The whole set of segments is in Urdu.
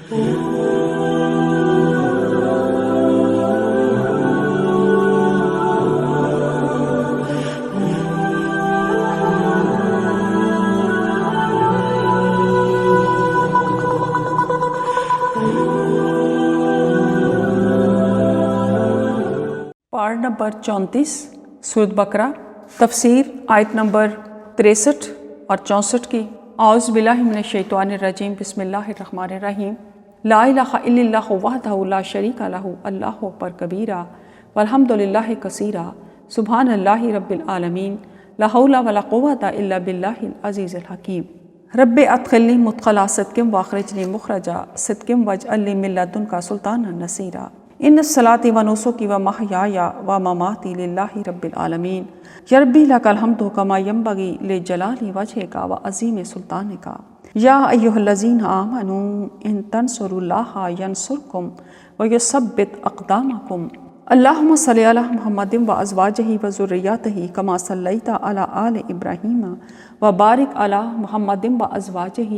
پارٹ نمبر 34 سورۃ بقرہ، تفسیر آیت نمبر 63 اور 64 کی۔ اعوذ باللہ من الشیطان الرجیم، بسم اللہ الرحمن الرحیم۔ لا الہ الا اللہ وحدہ لا شریک لہ، اللہ اکبر کبیرہ والحمد للہ کثیرہ، سبحان اللہ رب العالمین، لا حول ولا قوۃ الا باللہ العزیز الحکیم۔ رب ادخلنی مدخل صدق واخرجنی مخرج صدق واجعل لی من لدنک سلطانا نصیرا۔ ان الصلاۃ و نسکی و محیای و مماتی للہ رب العالمین، یا ربی لک الحمد کما ینبغی لجلال وجہک و عظیم سلطانک۔ یا ایھا الذین آمنوا ان تنصروا اللہ ینصرکم و یثبت اقدامکم۔ اللہم صلی علی محمد و ازواجہ و ذریاتہ کما صلیت علی آل ابراہیم و بارک علی محمد و ازواجہ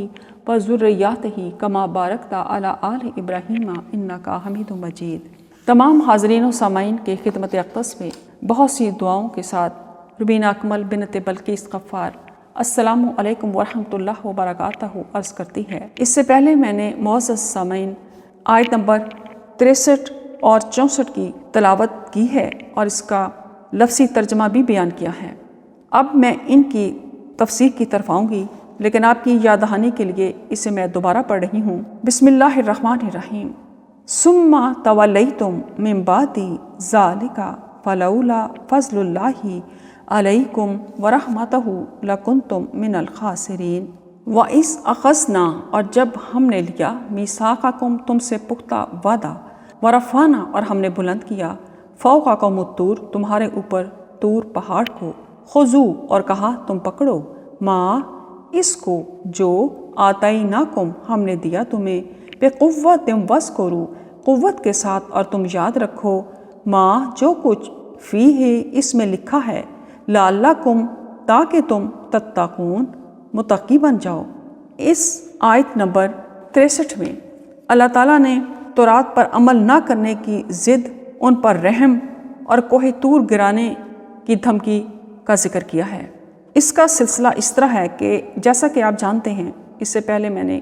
و ذریاتہ کما بارکت علی آل ابراہیم انک حمید مجید۔ تمام حاضرین و سامعین کے خدمت اقدس میں بہت سی دعاؤں کے ساتھ ربینہ اکمل بنت بلقیس غفار السلام علیکم ورحمۃ اللہ وبرکاتہ عرض کرتی ہے۔ اس سے پہلے میں نے معزز سامعین آیت نمبر 63 اور 64 کی تلاوت کی ہے اور اس کا لفظی ترجمہ بھی بیان کیا ہے۔ اب میں ان کی تفسیر کی طرف آؤں گی، لیکن آپ کی یاد دہانی کے لیے اسے میں دوبارہ پڑھ رہی ہوں۔ بسم اللہ الرحمن الرحیم۔ ثم تولیتم من بعد ذلک فلولا فضل اللہ علیکم ورحمتہ لکنتم من الخاسرین۔ وَإِذْ أَخَذْنَا، اور جب ہم نے لیا، میثاقکم، تم سے پختہ وعدہ، ورفعنا، اور ہم نے بلند کیا، فوقکم الطور، تمہارے اوپر طور پہاڑ کو، خذوا، اور کہا تم پکڑو، ما، اس کو، جو، آتیناکم، ہم نے دیا تمہیں، بقوۃ واذکروا، قوت کے ساتھ، اور تم یاد رکھو، ما، جو کچھ، فیہ، اس میں لکھا ہے، لعلکم، تاکہ تم، تتقون، متقی بن جاؤ۔ اس آیت نمبر 63 میں اللہ تعالیٰ نے تورات پر عمل نہ کرنے کی ضد، ان پر رحم اور کوہ طور گرانے کی دھمکی کا ذکر کیا ہے۔ اس کا سلسلہ اس طرح ہے کہ جیسا کہ آپ جانتے ہیں، اس سے پہلے میں نے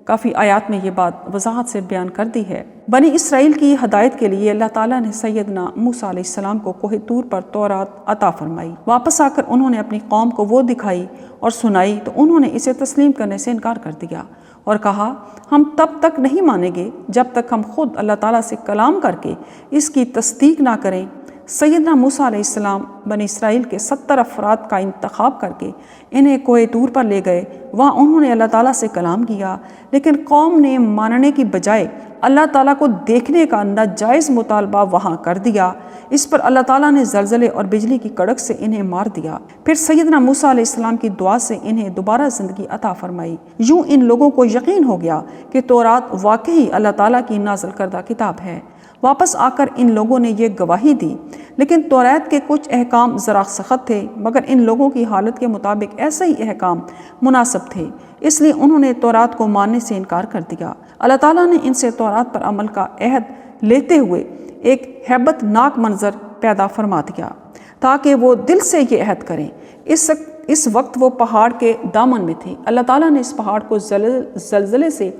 کافی آیات میں یہ بات وضاحت سے بیان کر دی ہے۔ بنی اسرائیل کی ہدایت کے لیے اللہ تعالیٰ نے سیدنا موسیٰ علیہ السلام کو کوہ طور پر تورات عطا فرمائی۔ واپس آ کر انہوں نے اپنی قوم کو وہ دکھائی اور سنائی تو انہوں نے اسے تسلیم کرنے سے انکار کر دیا اور کہا ہم تب تک نہیں مانیں گے جب تک ہم خود اللہ تعالیٰ سے کلام کر کے اس کی تصدیق نہ کریں۔ سیدنا موسیٰ علیہ السلام بنی اسرائیل کے 70 افراد کا انتخاب کر کے انہیں کوہ طور پر لے گئے۔ وہاں انہوں نے اللہ تعالیٰ سے کلام کیا، لیکن قوم نے ماننے کی بجائے اللہ تعالیٰ کو دیکھنے کا ناجائز مطالبہ وہاں کر دیا۔ اس پر اللہ تعالیٰ نے زلزلے اور بجلی کی کڑک سے انہیں مار دیا۔ پھر سیدنا موسیٰ علیہ السلام کی دعا سے انہیں دوبارہ زندگی عطا فرمائی۔ یوں ان لوگوں کو یقین ہو گیا کہ تورات واقعی اللہ تعالیٰ کی نازل کردہ کتاب ہے۔ واپس آ کر ان لوگوں نے یہ گواہی دی، لیکن تورات کے کچھ احکام ذرا سخت تھے، مگر ان لوگوں کی حالت کے مطابق ایسے ہی احکام مناسب تھے، اس لیے انہوں نے تورات کو ماننے سے انکار کر دیا۔ اللہ تعالیٰ نے ان سے تورات پر عمل کا عہد لیتے ہوئے ایک ہیبت ناک منظر پیدا فرما دیا تاکہ وہ دل سے یہ عہد کریں۔ اس وقت وہ پہاڑ کے دامن میں تھے۔ اللہ تعالیٰ نے اس پہاڑ کو زلزلے سے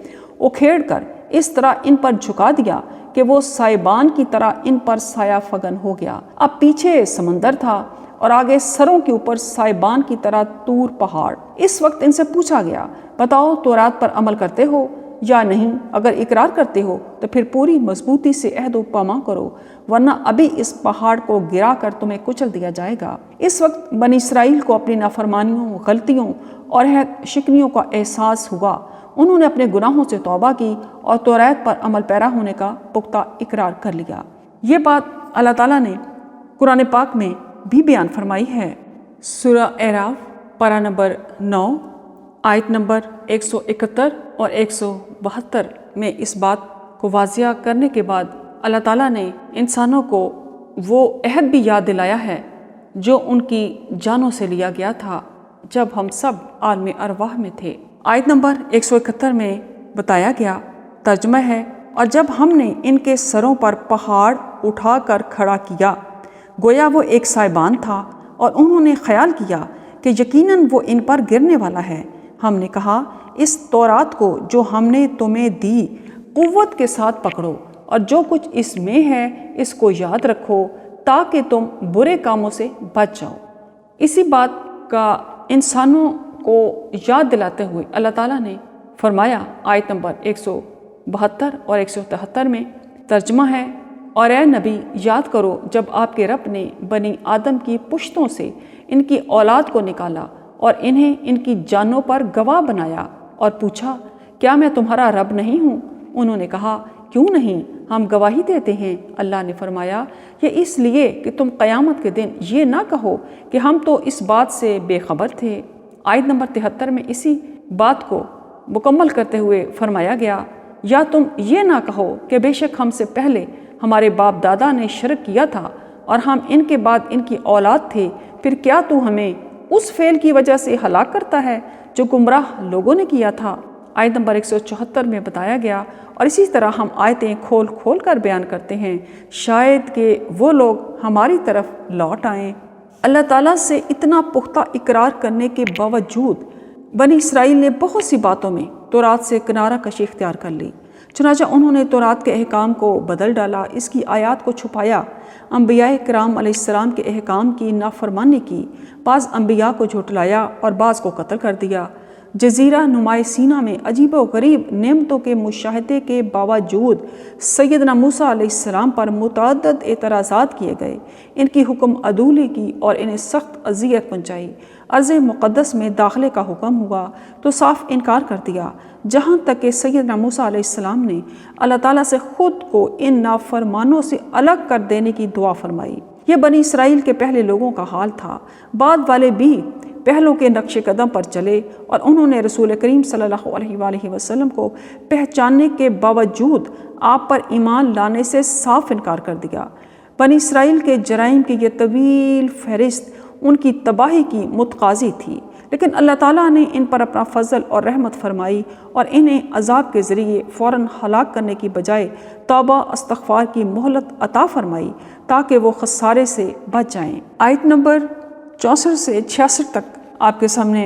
اکھیڑ کر اس طرح ان پر جھکا دیا کہ وہ سائبان کی طرح ان پر سایہ فگن ہو گیا۔ اب پیچھے سمندر تھا اور آگے سروں کے اوپر سائبان کی طرح طور پہاڑ۔ اس وقت ان سے پوچھا گیا، بتاؤ تورات پر عمل کرتے ہو یا نہیں؟ اگر اقرار کرتے ہو تو پھر پوری مضبوطی سے عہد و پیمان کرو، ورنہ ابھی اس پہاڑ کو گرا کر تمہیں کچل دیا جائے گا۔ اس وقت بنی اسرائیل کو اپنی نافرمانیوں، غلطیوں اور عہد شکنیوں کا احساس ہوا۔ انہوں نے اپنے گناہوں سے توبہ کی اور تورات پر عمل پیرا ہونے کا پختہ اقرار کر لیا۔ یہ بات اللہ تعالیٰ نے قرآن پاک میں بھی بیان فرمائی ہے۔ سورہ اعراف پارہ نمبر 9 آیت نمبر 171 اور 172 میں اس بات کو واضح کرنے کے بعد اللہ تعالیٰ نے انسانوں کو وہ عہد بھی یاد دلایا ہے جو ان کی جانوں سے لیا گیا تھا جب ہم سب عالم ارواح میں تھے۔ آیت نمبر 171 میں بتایا گیا ترجمہ ہے، اور جب ہم نے ان کے سروں پر پہاڑ اٹھا کر کھڑا کیا گویا وہ ایک سائبان تھا، اور انہوں نے خیال کیا کہ یقیناً وہ ان پر گرنے والا ہے، ہم نے کہا اس تورات کو جو ہم نے تمہیں دی قوت کے ساتھ پکڑو، اور جو کچھ اس میں ہے اس کو یاد رکھو تاکہ تم برے کاموں سے بچ جاؤ۔ اسی بات کا انسانوں کو یاد دلاتے ہوئے اللہ تعالیٰ نے فرمایا آیت نمبر 172 اور 173 میں، ترجمہ ہے، اور اے نبی یاد کرو جب آپ کے رب نے بنی آدم کی پشتوں سے ان کی اولاد کو نکالا اور انہیں ان کی جانوں پر گواہ بنایا اور پوچھا کیا میں تمہارا رب نہیں ہوں؟ انہوں نے کہا کیوں نہیں، ہم گواہی دیتے ہیں۔ اللہ نے فرمایا یہ اس لیے کہ تم قیامت کے دن یہ نہ کہو کہ ہم تو اس بات سے بے خبر تھے۔ آیت نمبر 73 میں اسی بات کو مکمل کرتے ہوئے فرمایا گیا، یا تم یہ نہ کہو کہ بے شک ہم سے پہلے ہمارے باپ دادا نے شرک کیا تھا اور ہم ان کے بعد ان کی اولاد تھے، پھر کیا تو ہمیں اس فعل کی وجہ سے ہلاک کرتا ہے جو گمراہ لوگوں نے کیا تھا۔ آیت نمبر 174 میں بتایا گیا، اور اسی طرح ہم آیتیں کھول کھول کر بیان کرتے ہیں شاید کہ وہ لوگ ہماری طرف لوٹ آئیں۔ اللہ تعالیٰ سے اتنا پختہ اقرار کرنے کے باوجود بنی اسرائیل نے بہت سی باتوں میں تورات سے کنارہ کشی اختیار کر لی، چنانچہ انہوں نے تورات کے احکام کو بدل ڈالا، اس کی آیات کو چھپایا، انبیاء کرام علیہ السلام کے احکام کی نافرمانی کی، بعض انبیاء کو جھٹلایا اور بعض کو قتل کر دیا۔ جزیرہ نمائے سینا میں عجیب و غریب نعمتوں کے مشاہدے کے باوجود سیدنا موسیٰ علیہ السلام پر متعدد اعتراضات کیے گئے، ان کی حکم عدولی کی اور انہیں سخت اذیت پہنچائی۔ ارض مقدس میں داخلے کا حکم ہوا تو صاف انکار کر دیا، جہاں تک کہ سیدنا موسیٰ علیہ السلام نے اللہ تعالیٰ سے خود کو ان نافرمانوں سے الگ کر دینے کی دعا فرمائی۔ یہ بنی اسرائیل کے پہلے لوگوں کا حال تھا۔ بعد والے بھی پہلوں کے نقش قدم پر چلے اور انہوں نے رسول کریم صلی اللہ علیہ وآلہ وسلم کو پہچاننے کے باوجود آپ پر ایمان لانے سے صاف انکار کر دیا۔ بنی اسرائیل کے جرائم کی یہ طویل فہرست ان کی تباہی کی متقاضی تھی، لیکن اللہ تعالیٰ نے ان پر اپنا فضل اور رحمت فرمائی اور انہیں عذاب کے ذریعے فوراً ہلاک کرنے کی بجائے توبہ استغفار کی مہلت عطا فرمائی تاکہ وہ خسارے سے بچ جائیں۔ آیت نمبر 64 سے 66 تک آپ کے سامنے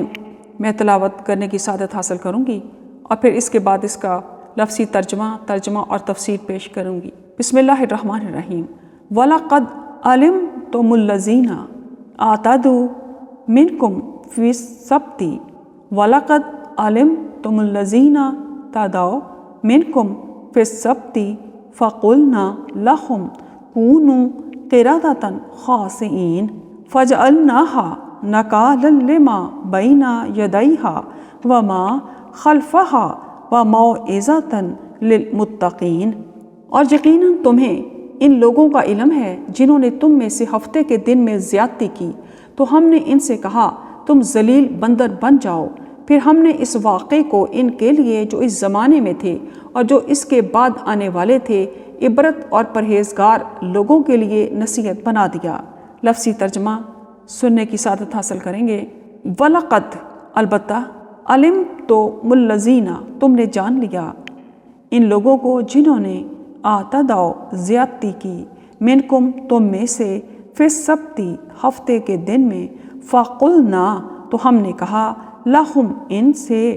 میں تلاوت کرنے کی سعادت حاصل کروں گی، اور پھر اس کے بعد اس کا لفظی ترجمہ اور تفسیر پیش کروں گی۔ بسم اللہ الرحمن الرحیم۔ وَلَقَدْ عَلِمْتُمُ الَّذِينَ اعْتَدُوا مِنْكُمْ فِي السَّبْتِ وَلَقَدْ عَلِمْتُمُ الَّذِينَ اعْتَدَوْا مِنْكُمْ فِي السَّبْتِ فَقُلْنَا لَهُمْ كُونُوا قِرَدَةً خَاسِئِينَ فَجَعَلْنَاهَا نَكَالًا لِمَا بَيْنَ يَدَيْهَا وَمَا خَلْفَهَا وَمَوْعِظَةً لِلْمُتَّقِينَ۔ اور یقیناً تمہیں ان لوگوں کا علم ہے جنہوں نے تم میں سے ہفتے کے دن میں زیادتی کی، تو ہم نے ان سے کہا تم ذلیل بندر بن جاؤ، پھر ہم نے اس واقعے کو ان کے لیے جو اس زمانے میں تھے اور جو اس کے بعد آنے والے تھے عبرت اور پرہیزگار لوگوں کے لیے نصیحت بنا دیا۔ لفظی ترجمہ سننے کی سعادت حاصل کریں گے۔ وَلَقَدْ البتہ، عَلِمْتُمُ الَّذِينَ تم نے جان لیا ان لوگوں کو جنہوں نے اعتدوا زیادتی کی، منکم تم میں سے، فی السبت ہفتے کے دن میں، فَقُلْنَا تو ہم نے کہا، لَهُمْ ان سے،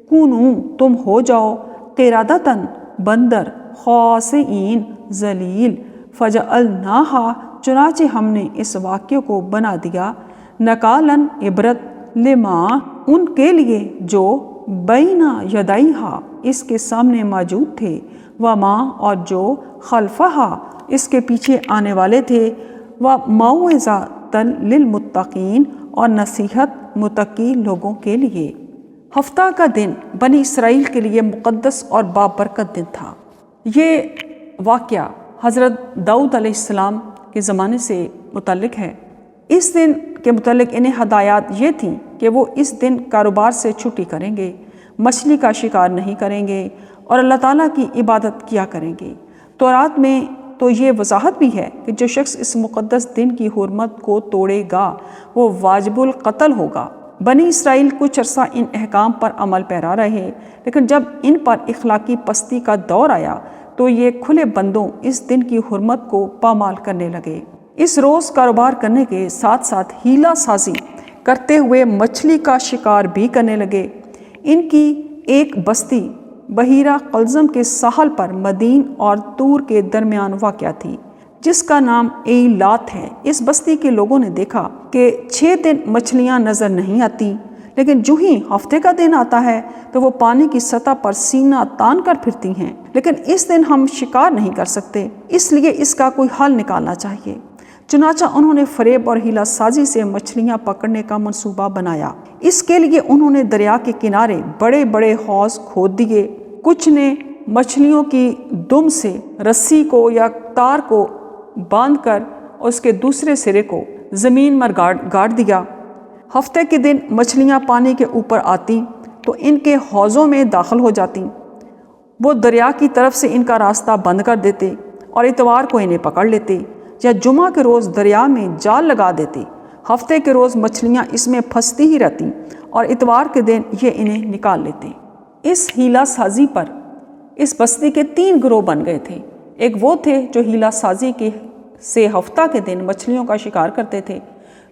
کونوا تم ہو جاؤ، قِرَدَةً بندر، خاسئین ذلیل، فَجَعَلْنَاهَا چنانچہ ہم نے اس واقعے کو بنا دیا، نکالاً عبرت، لما ان کے لیے جو بین یدیہا اس کے سامنے موجود تھے، وما اور جو خلفہا اس کے پیچھے آنے والے تھے، وموعظۃ للمتقین اور نصیحت متقی لوگوں کے لیے۔ ہفتہ کا دن بنی اسرائیل کے لیے مقدس اور بابرکت دن تھا۔ یہ واقعہ حضرت داؤد علیہ السلام کے زمانے سے متعلق ہے۔ اس دن کے متعلق انہیں ہدایات یہ تھیں کہ وہ اس دن کاروبار سے چھٹی کریں گے، مچھلی کا شکار نہیں کریں گے اور اللہ تعالیٰ کی عبادت کیا کریں گے۔ تورات میں تو یہ وضاحت بھی ہے کہ جو شخص اس مقدس دن کی حرمت کو توڑے گا وہ واجب القتل ہوگا۔ بنی اسرائیل کچھ عرصہ ان احکام پر عمل پیرا رہے، لیکن جب ان پر اخلاقی پستی کا دور آیا تو یہ کھلے بندوں اس دن کی حرمت کو پامال کرنے لگے۔ اس روز کاروبار کرنے کے ساتھ ساتھ ہیلہ سازی کرتے ہوئے مچھلی کا شکار بھی کرنے لگے۔ ان کی ایک بستی بحیرہ قلزم کے ساحل پر مدین اور طور کے درمیان واقع تھی، جس کا نام ایلات ہے۔ اس بستی کے لوگوں نے دیکھا کہ 6 دن مچھلیاں نظر نہیں آتی، لیکن جو ہی ہفتے کا دن آتا ہے تو وہ پانی کی سطح پر سینہ تان کر پھرتی ہیں، لیکن اس دن ہم شکار نہیں کر سکتے، اس لیے اس کا کوئی حل نکالنا چاہیے۔ چنانچہ انہوں نے فریب اور ہیلہ سازی سے مچھلیاں پکڑنے کا منصوبہ بنایا۔ اس کے لیے انہوں نے دریا کے کنارے بڑے بڑے حوض کھود دیے۔ کچھ نے مچھلیوں کی دم سے رسی کو یا تار کو باندھ کر اس کے دوسرے سرے کو زمین پر گاڑ دیا۔ ہفتے کے دن مچھلیاں پانی کے اوپر آتی تو ان کے حوضوں میں داخل ہو جاتی۔ وہ دریا کی طرف سے ان کا راستہ بند کر دیتے اور اتوار کو انہیں پکڑ لیتے، یا جمعہ کے روز دریا میں جال لگا دیتے۔ ہفتے کے روز مچھلیاں اس میں پھنستی ہی رہتی اور اتوار کے دن یہ انہیں نکال لیتے۔ اس ہیلہ سازی پر اس بستی کے 3 گروہ بن گئے تھے۔ ایک وہ تھے جو ہیلہ سازی سے ہفتہ کے دن مچھلیوں کا شکار کرتے تھے۔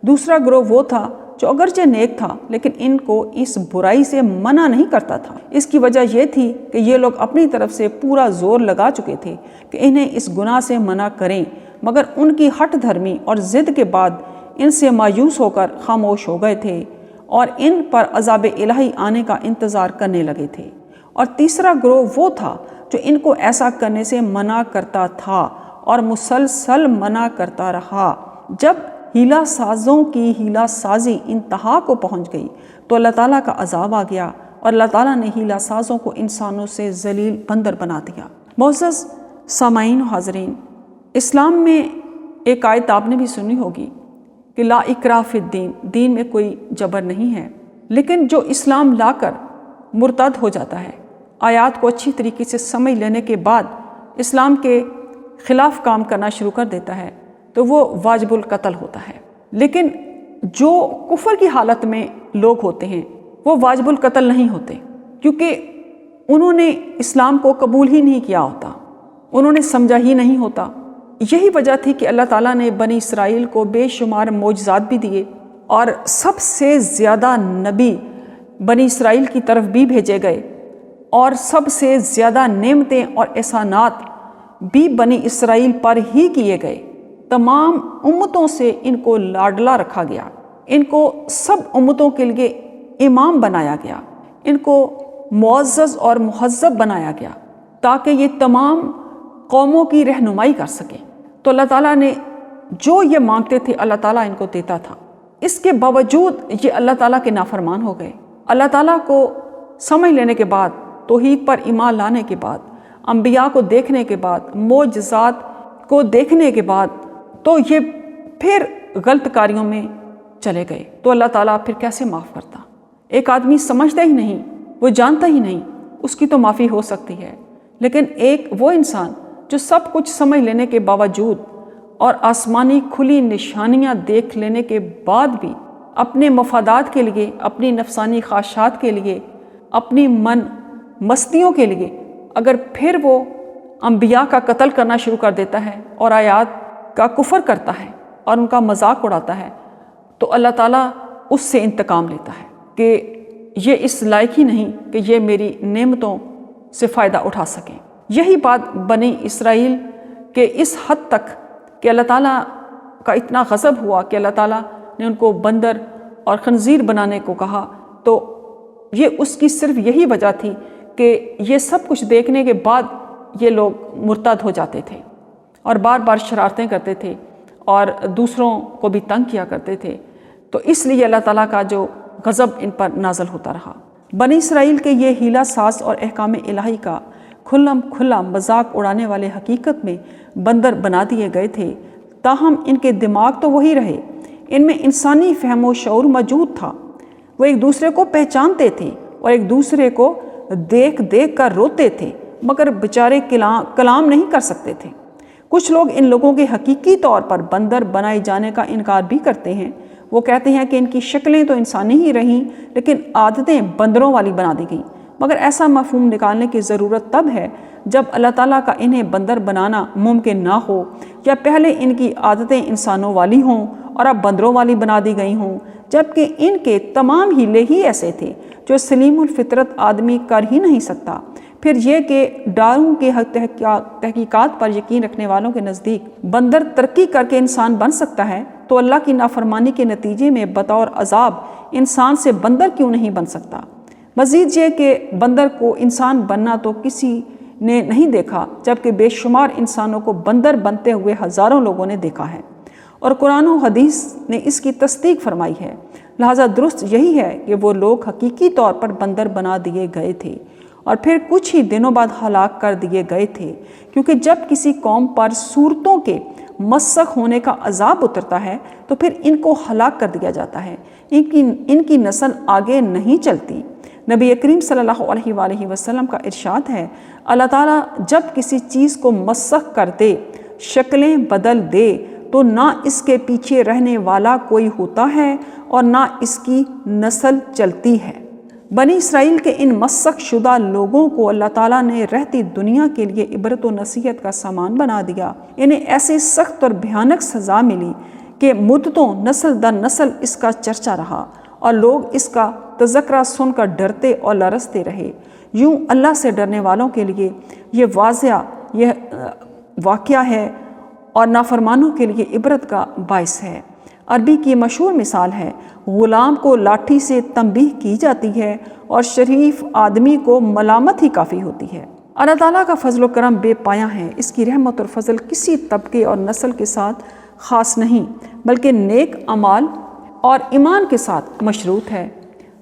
دوسرا گروہ وہ تھا جو اگرچہ نیک تھا لیکن ان کو اس برائی سے منع نہیں کرتا تھا۔ اس کی وجہ یہ تھی کہ یہ لوگ اپنی طرف سے پورا زور لگا چکے تھے کہ انہیں اس گناہ سے منع کریں، مگر ان کی ہٹ دھرمی اور ضد کے بعد ان سے مایوس ہو کر خاموش ہو گئے تھے اور ان پر عذاب الہی آنے کا انتظار کرنے لگے تھے۔ اور تیسرا گروہ وہ تھا جو ان کو ایسا کرنے سے منع کرتا تھا اور مسلسل منع کرتا رہا۔ جب ہیلہ سازوں کی ہیلہ سازی انتہا کو پہنچ گئی تو اللہ تعالیٰ کا عذاب آ گیا اور اللہ تعالیٰ نے ہیلہ سازوں کو انسانوں سے ذلیل بندر بنا دیا۔ معزز سامعین و حاضرین، اسلام میں ایک آیت آپ نے بھی سنی ہوگی کہ لا اکراہ فی الدین، دین میں کوئی جبر نہیں ہے، لیکن جو اسلام لا کر مرتد ہو جاتا ہے، آیات کو اچھی طریقے سے سمجھ لینے کے بعد اسلام کے خلاف کام کرنا شروع کر دیتا ہے تو وہ واجب القتل ہوتا ہے۔ لیکن جو کفر کی حالت میں لوگ ہوتے ہیں وہ واجب القتل نہیں ہوتے، کیونکہ انہوں نے اسلام کو قبول ہی نہیں کیا ہوتا، انہوں نے سمجھا ہی نہیں ہوتا۔ یہی وجہ تھی کہ اللہ تعالیٰ نے بنی اسرائیل کو بے شمار معجزات بھی دیے اور سب سے زیادہ نبی بنی اسرائیل کی طرف بھی بھیجے گئے، اور سب سے زیادہ نعمتیں اور احسانات بھی بنی اسرائیل پر ہی کیے گئے۔ تمام امتوں سے ان کو لاڈلا رکھا گیا، ان کو سب امتوں کے لیے امام بنایا گیا، ان کو معزز اور مہذب بنایا گیا تاکہ یہ تمام قوموں کی رہنمائی کر سکیں۔ تو اللہ تعالیٰ نے جو یہ مانگتے تھے اللہ تعالیٰ ان کو دیتا تھا۔ اس کے باوجود یہ اللہ تعالیٰ کے نافرمان ہو گئے۔ اللہ تعالیٰ کو سمجھ لینے کے بعد، توحید پر ایمان لانے کے بعد، انبیاء کو دیکھنے کے بعد، معجزات کو دیکھنے کے بعد تو یہ پھر غلط کاریوں میں چلے گئے، تو اللہ تعالیٰ پھر کیسے معاف کرتا؟ ایک آدمی سمجھتا ہی نہیں، وہ جانتا ہی نہیں، اس کی تو معافی ہو سکتی ہے، لیکن ایک وہ انسان جو سب کچھ سمجھ لینے کے باوجود اور آسمانی کھلی نشانیاں دیکھ لینے کے بعد بھی اپنے مفادات کے لیے، اپنی نفسانی خواہشات کے لیے، اپنی من مستیوں کے لیے اگر پھر وہ انبیاء کا قتل کرنا شروع کر دیتا ہے اور آیات کا کفر کرتا ہے اور ان کا مذاق اڑاتا ہے، تو اللہ تعالیٰ اس سے انتقام لیتا ہے کہ یہ اس لائق ہی نہیں کہ یہ میری نعمتوں سے فائدہ اٹھا سکیں۔ یہی بات بنی اسرائیل کے اس حد تک کہ اللہ تعالیٰ کا اتنا غضب ہوا کہ اللہ تعالیٰ نے ان کو بندر اور خنزیر بنانے کو کہا، تو یہ اس کی صرف یہی وجہ تھی کہ یہ سب کچھ دیکھنے کے بعد یہ لوگ مرتد ہو جاتے تھے اور بار بار شرارتیں کرتے تھے اور دوسروں کو بھی تنگ کیا کرتے تھے، تو اس لیے اللہ تعالیٰ کا جو غضب ان پر نازل ہوتا رہا۔ بنی اسرائیل کے یہ ہیلہ ساز اور احکام الہی کا کھلا مذاق اڑانے والے حقیقت میں بندر بنا دیے گئے تھے، تاہم ان کے دماغ تو وہی رہے، ان میں انسانی فہم و شعور موجود تھا۔ وہ ایک دوسرے کو پہچانتے تھے اور ایک دوسرے کو دیکھ دیکھ کر روتے تھے، مگر بیچارے کلام نہیں کر سکتے تھے۔ کچھ لوگ ان لوگوں کے حقیقی طور پر بندر بنائے جانے کا انکار بھی کرتے ہیں وہ کہتے ہیں کہ ان کی شکلیں تو انسانی ہی رہیں لیکن عادتیں بندروں والی بنا دی گئیں، مگر ایسا مفہوم نکالنے کی ضرورت تب ہے جب اللہ تعالیٰ کا انہیں بندر بنانا ممکن نہ ہو، یا پہلے ان کی عادتیں انسانوں والی ہوں اور اب بندروں والی بنا دی گئی ہوں، جبکہ ان کے تمام ہیلے ہی ایسے تھے جو سلیم الفطرت آدمی کر ہی نہیں سکتا۔ پھر یہ کہ ڈاروں کے تحقیقات پر یقین رکھنے والوں کے نزدیک بندر ترقی کر کے انسان بن سکتا ہے، تو اللہ کی نافرمانی کے نتیجے میں بطور عذاب انسان سے بندر کیوں نہیں بن سکتا؟ مزید یہ کہ بندر کو انسان بننا تو کسی نے نہیں دیکھا، جبکہ بے شمار انسانوں کو بندر بنتے ہوئے ہزاروں لوگوں نے دیکھا ہے، اور قرآن و حدیث نے اس کی تصدیق فرمائی ہے۔ لہٰذا درست یہی ہے کہ وہ لوگ حقیقی طور پر بندر بنا دیے گئے تھے اور پھر کچھ ہی دنوں بعد ہلاک کر دیے گئے تھے، کیونکہ جب کسی قوم پر صورتوں کے مسخ ہونے کا عذاب اترتا ہے تو پھر ان کو ہلاک کر دیا جاتا ہے، ان کی نسل آگے نہیں چلتی۔ نبی کریم صلی اللہ علیہ وآلہ وسلم کا ارشاد ہے، اللہ تعالیٰ جب کسی چیز کو مسخ کر دے، شکلیں بدل دے، تو نہ اس کے پیچھے رہنے والا کوئی ہوتا ہے اور نہ اس کی نسل چلتی ہے۔ بنی اسرائیل کے ان مسخ شدہ لوگوں کو اللہ تعالیٰ نے رہتی دنیا کے لیے عبرت و نصیحت کا سامان بنا دیا۔ انہیں ایسی سخت اور بھیانک سزا ملی کہ مدتوں نسل در نسل اس کا چرچا رہا اور لوگ اس کا تذکرہ سن کر ڈرتے اور لرزتے رہے۔ یوں اللہ سے ڈرنے والوں کے لیے یہ واقعہ ہے اور نافرمانوں کے لیے عبرت کا باعث ہے۔ عربی کی مشہور مثال ہے، غلام کو لاٹھی سے تنبیہ کی جاتی ہے اور شریف آدمی کو ملامت ہی کافی ہوتی ہے۔ اللہ تعالیٰ کا فضل و کرم بے پایاں ہے، اس کی رحمت اور فضل کسی طبقے اور نسل کے ساتھ خاص نہیں بلکہ نیک اعمال اور ایمان کے ساتھ مشروط ہے۔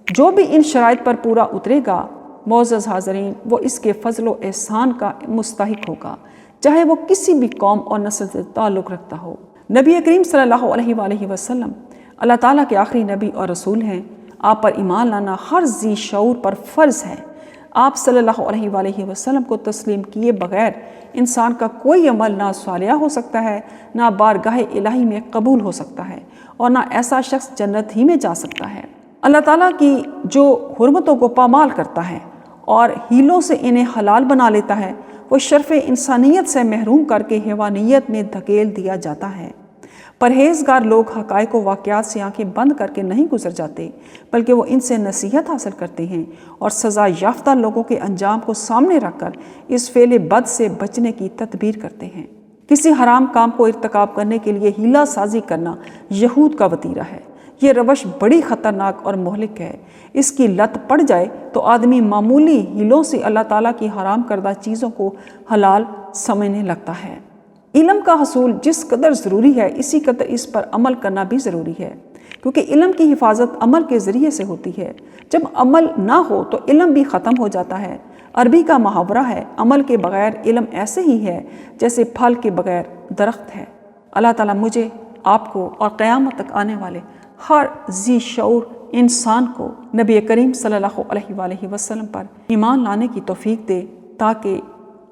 جو بھی ان شرائط پر پورا اترے گا معزز حاضرین، وہ اس کے فضل و احسان کا مستحق ہوگا، چاہے وہ کسی بھی قوم اور نسل سے تعلق رکھتا ہو۔ نبی کریم صلی اللہ علیہ وآلہ وسلم اللہ تعالیٰ کے آخری نبی اور رسول ہیں۔ آپ پر ایمان لانا ہر ذی شعور پر فرض ہے۔ آپ صلی اللہ علیہ وآلہ وسلم کو تسلیم کیے بغیر انسان کا کوئی عمل نہ صالحہ ہو سکتا ہے، نہ بارگاہ الہی میں قبول ہو سکتا ہے، اور نہ ایسا شخص جنت ہی میں جا سکتا ہے۔ اللہ تعالیٰ کی جو حرمتوں کو پامال کرتا ہے اور ہیلوں سے انہیں حلال بنا لیتا ہے، وہ شرف انسانیت سے محروم کر کے حیوانیت میں دھکیل دیا جاتا ہے۔ پرہیزگار لوگ حقائق و واقعات سے آنکھیں بند کر کے نہیں گزر جاتے، بلکہ وہ ان سے نصیحت حاصل کرتے ہیں اور سزا یافتہ لوگوں کے انجام کو سامنے رکھ کر اس فعل بد سے بچنے کی تدبیر کرتے ہیں۔ کسی حرام کام کو ارتکاب کرنے کے لیے ہیلہ سازی کرنا یہود کا وتیرہ ہے۔ یہ روش بڑی خطرناک اور مہلک ہے۔ اس کی لت پڑ جائے تو آدمی معمولی ہیلوں سے اللہ تعالیٰ کی حرام کردہ چیزوں کو حلال سمجھنے لگتا ہے۔ علم کا حصول جس قدر ضروری ہے، اسی قدر اس پر عمل کرنا بھی ضروری ہے، کیونکہ علم کی حفاظت عمل کے ذریعے سے ہوتی ہے۔ جب عمل نہ ہو تو علم بھی ختم ہو جاتا ہے۔ عربی کا محاورہ ہے، عمل کے بغیر علم ایسے ہی ہے جیسے پھل کے بغیر درخت ہے۔ اللہ تعالیٰ مجھے، آپ کو اور قیامت تک آنے والے ہر ذی شعور انسان کو نبی کریم صلی اللہ علیہ وآلہ وسلم پر ایمان لانے کی توفیق دے، تاکہ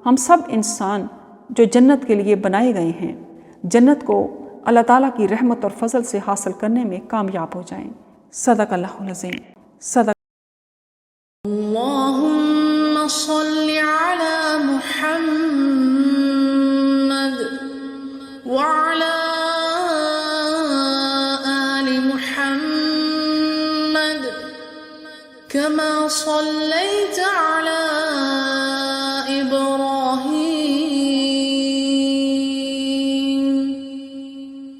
ہم سب انسان جو جنت کے لیے بنائے گئے ہیں، جنت کو اللہ تعالیٰ کی رحمت اور فضل سے حاصل کرنے میں کامیاب ہو جائیں۔ صدق اللہ العظیم۔ صدق اللہم صلی علی محمد وعلی آل محمد کما صلیت علی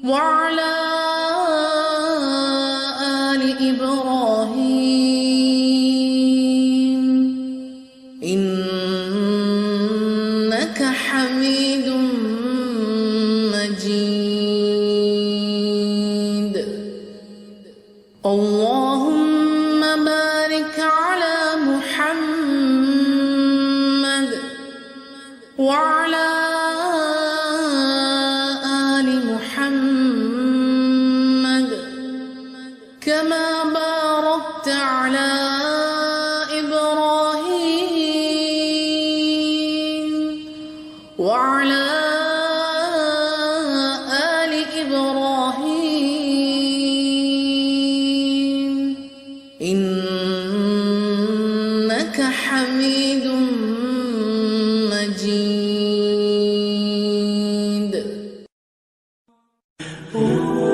وعلى آل إبراهيم إنك حميد مجيد اللهم بارك على محمد وعلى كما باركت على إبراهيم وعلى آل إبراهيم Oh